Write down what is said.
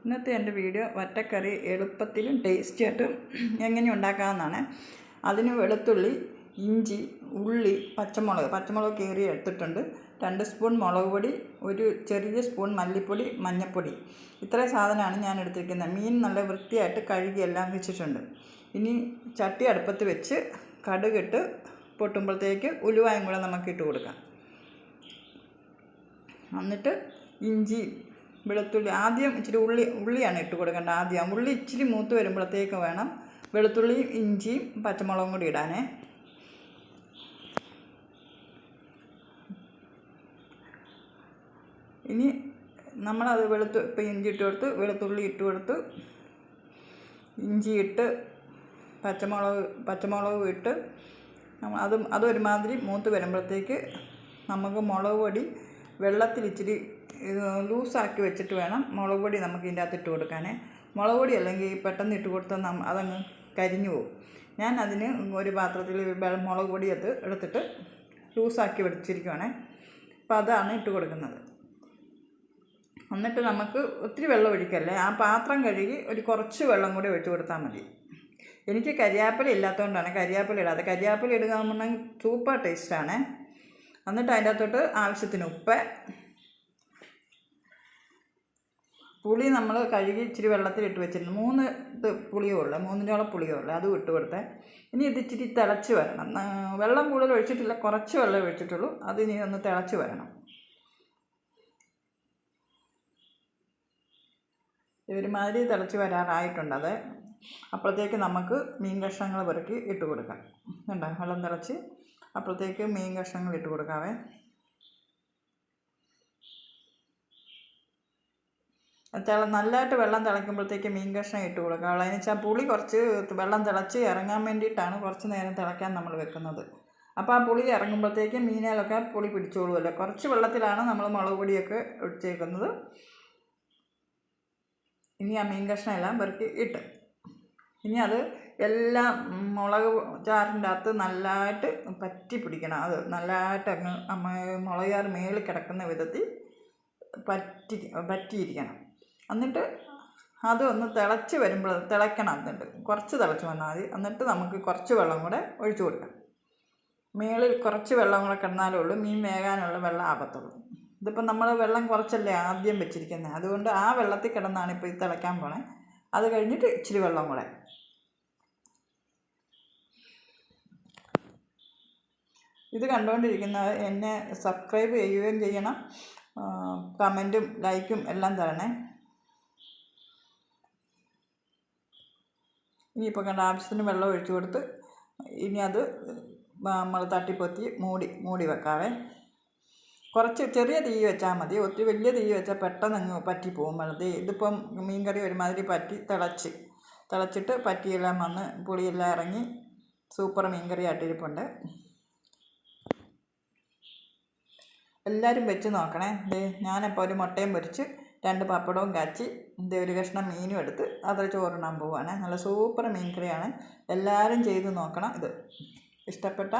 ഇന്നത്തെ എൻ്റെ വീഡിയോ വറ്റക്കറി എളുപ്പത്തിലും ടേസ്റ്റിയായിട്ടും എങ്ങനെ ഉണ്ടാക്കാമെന്നാണ്. അതിന് വെളുത്തുള്ളി, ഇഞ്ചി, ഉള്ളി, പച്ചമുളക് കീറി എടുത്തിട്ടുണ്ട്. 2 സ്പൂൺ മുളക് പൊടി, ഒരു ചെറിയ സ്പൂൺ മല്ലിപ്പൊടി, മഞ്ഞൾപ്പൊടി. ഇത്രയും സാധനമാണ് ഞാൻ എടുത്തിരിക്കുന്നത്. മീൻ നല്ല വൃത്തിയായിട്ട് കഴുകി എല്ലാം വെച്ചിട്ടുണ്ട്. ഇനി ചട്ടി അടുപ്പത്ത് വെച്ച് കടുകിട്ട് പൊട്ടുമ്പോഴത്തേക്ക് ഉലുവായും കൂടെ നമുക്ക് ഇട്ട് കൊടുക്കാം. എന്നിട്ട് ഇഞ്ചി, വെളുത്തുള്ളി, ആദ്യം ഇച്ചിരി ഉള്ളിയാണ് ഇട്ട് കൊടുക്കേണ്ടത്. ആദ്യം ഉള്ളി ഇച്ചിരി മൂത്ത് വരുമ്പോഴത്തേക്ക് വേണം വെളുത്തുള്ളിയും ഇഞ്ചിയും പച്ചമുളകും കൂടി ഇടാനേ. ഇനി നമ്മളത് ഇപ്പം ഇഞ്ചി ഇട്ട് കൊടുത്ത്, വെളുത്തുള്ളി ഇട്ട് കൊടുത്ത്, ഇഞ്ചി ഇട്ട്, പച്ചമുളക് ഇട്ട് അതൊരുമാതിരി മൂത്ത് വരുമ്പോഴത്തേക്ക് നമുക്ക് മുളക് പൊടി വെള്ളത്തിൽ ഇച്ചിരി ലൂസാക്കി വെച്ചിട്ട് വേണം മുളക് പൊടി നമുക്ക് ഇതിൻ്റെ അകത്ത് ഇട്ട് കൊടുക്കാനേ. മുളക് പൊടി അല്ലെങ്കിൽ പെട്ടെന്ന് ഇട്ട് കൊടുത്താൽ അതങ്ങ് കരിഞ്ഞു പോകും. ഞാൻ അതിന് ഒരു പാത്രത്തിൽ മുളക് പൊടി എടുത്തിട്ട് ലൂസാക്കി വെച്ചിരിക്കുവാണേ. അപ്പോൾ അതാണ് ഇട്ട് കൊടുക്കുന്നത്. എന്നിട്ട് നമുക്ക് ഒത്തിരി വെള്ളം ഒഴിക്കല്ലേ, ആ പാത്രം കഴുകി കുറച്ച് വെള്ളം കൂടി ഒഴിച്ച് കൊടുത്താൽ മതി. എനിക്ക് കരിയാപ്പില ഇല്ലാത്തതുകൊണ്ടാണ് കരിയാപ്പില ഇടാതെ. കരിയാപ്പില ഇടുക എന്നുണ്ടെങ്കിൽ സൂപ്പർ ടേസ്റ്റാണ്. എന്നിട്ട് അതിൻ്റെ അകത്തോട്ട് ആവശ്യത്തിന് ഉപ്പ്, പുളി നമ്മൾ കഴുകി ഇച്ചിരി വെള്ളത്തിലിട്ട് വെച്ചിട്ടുണ്ട്. 3 പുളിയോളം പുളിയുള്ളൂ, അതും ഇട്ട് കൊടുത്തേ. ഇനി ഇത് ഇച്ചിരി തിളച്ച് വരണം. വെള്ളം കൂടുതൽ ഒഴിച്ചിട്ടില്ല, കുറച്ച് വെള്ളം ഒഴിച്ചിട്ടുള്ളൂ. അതിനി ഒന്ന് തിളച്ച് വരണം. ഒരുമാതിരി തിളച്ച് വരാറായിട്ടുണ്ട്. അത് അപ്പോഴത്തേക്ക് നമുക്ക് മീൻ കഷ്ണങ്ങൾ പെറുക്കി ഇട്ട് കൊടുക്കാം. കണ്ടോ, വെള്ളം തിളച്ച് അപ്പോഴത്തേക്ക് മീൻ കഷ്ണങ്ങൾ ഇട്ട് കൊടുക്കാവേ. നല്ലതായിട്ട് വെള്ളം തിളയ്ക്കുമ്പോഴത്തേക്ക് മീൻ കഷ്ണം ഇട്ട് കൊടുക്കുക. അതിന് വെച്ചാൽ പുളി കുറച്ച് വെള്ളം തിളച്ച് ഇറങ്ങാൻ വേണ്ടിയിട്ടാണ് കുറച്ച് നേരം തിളയ്ക്കാൻ നമ്മൾ വെക്കുന്നത്. അപ്പോൾ ആ പുളി ഇറങ്ങുമ്പോഴത്തേക്ക് മീനിലൊക്കെ പുളി പിടിച്ചോളുമല്ലോ. കുറച്ച് വെള്ളത്തിലാണ് നമ്മൾ മുളക് പൊടിയൊക്കെ ഒഴിച്ചേക്കുന്നത്. ഇനി ആ മീൻ കഷ്ണം എല്ലാം പെറുക്കി ഇട്ട് ഇനി അത് എല്ലാം മുളക് ചാറിൻ്റെ അകത്ത് നല്ലതായിട്ട് പറ്റി പിടിക്കണം. അത് നല്ലതായിട്ട് അങ്ങ് മുളക് ചാറ് മേളിൽ കിടക്കുന്ന വിധത്തിൽ പറ്റിയിരിക്കണം. എന്നിട്ട് അതൊന്ന് തിളച്ച് വരുമ്പോൾ തിളയ്ക്കണം. എന്നിട്ട് കുറച്ച് തിളച്ച് വന്നാൽ മതി. എന്നിട്ട് നമുക്ക് കുറച്ച് വെള്ളം കൂടെ ഒഴിച്ചു കൊടുക്കാം. മേളിൽ കുറച്ച് വെള്ളം കൂടെ കിടന്നാലേ ഉള്ളൂ മീൻ വേകാനുള്ള വെള്ളം ആകത്തുള്ളൂ. ഇതിപ്പോൾ നമ്മൾ വെള്ളം കുറച്ചല്ലേ ആദ്യം വെച്ചിരിക്കുന്നത്, അതുകൊണ്ട് ആ വെള്ളത്തിൽ കിടന്നാണ് ഇപ്പോൾ ഇത് തിളയ്ക്കാൻ പോണേ. അത് കഴിഞ്ഞിട്ട് ഇച്ചിരി വെള്ളം കൂടെ. ഇത് കണ്ടുകൊണ്ടിരിക്കുന്നത് എന്നെ സബ്സ്ക്രൈബ് ചെയ്യുകയും ചെയ്യണം. കമൻറ്റും ലൈക്കും എല്ലാം തരണേ. ഇനിയിപ്പോൾ കണ്ട ആവശ്യത്തിന് വെള്ളം ഒഴിച്ചു കൊടുത്ത് ഇനി അത് നമ്മൾ തട്ടിപ്പൊത്തി മൂടി വെക്കാവേ. കുറച്ച് ചെറിയ തീ വെച്ചാൽ മതി. ഒത്തിരി വലിയ തീ വെച്ചാൽ പെട്ടെന്ന് അങ്ങ് പറ്റിപ്പോകും വെള്ളത്തിൽ. ഇതിപ്പം മീൻ കറി ഒരുമാതിരി തിളച്ചിട്ട് പറ്റിയെല്ലാം വന്ന് പുളിയെല്ലാം ഇറങ്ങി സൂപ്പർ മീൻ കറി ആയിട്ടിരിപ്പുണ്ട്. എല്ലാവരും വെച്ച് നോക്കണേ. ഞാനിപ്പോൾ ഒരു മുട്ടയും പൊരിച്ച് 2 പപ്പടവും കാച്ചി ഒരു കഷ്ണം മീനും എടുത്ത് അത് ചോറിടാൻ പോവുകയാണ്. നല്ല സൂപ്പർ മീൻ കറിയാണ്. എല്ലാവരും ചെയ്ത് നോക്കണം. ഇത് ഇഷ്ടപ്പെട്ട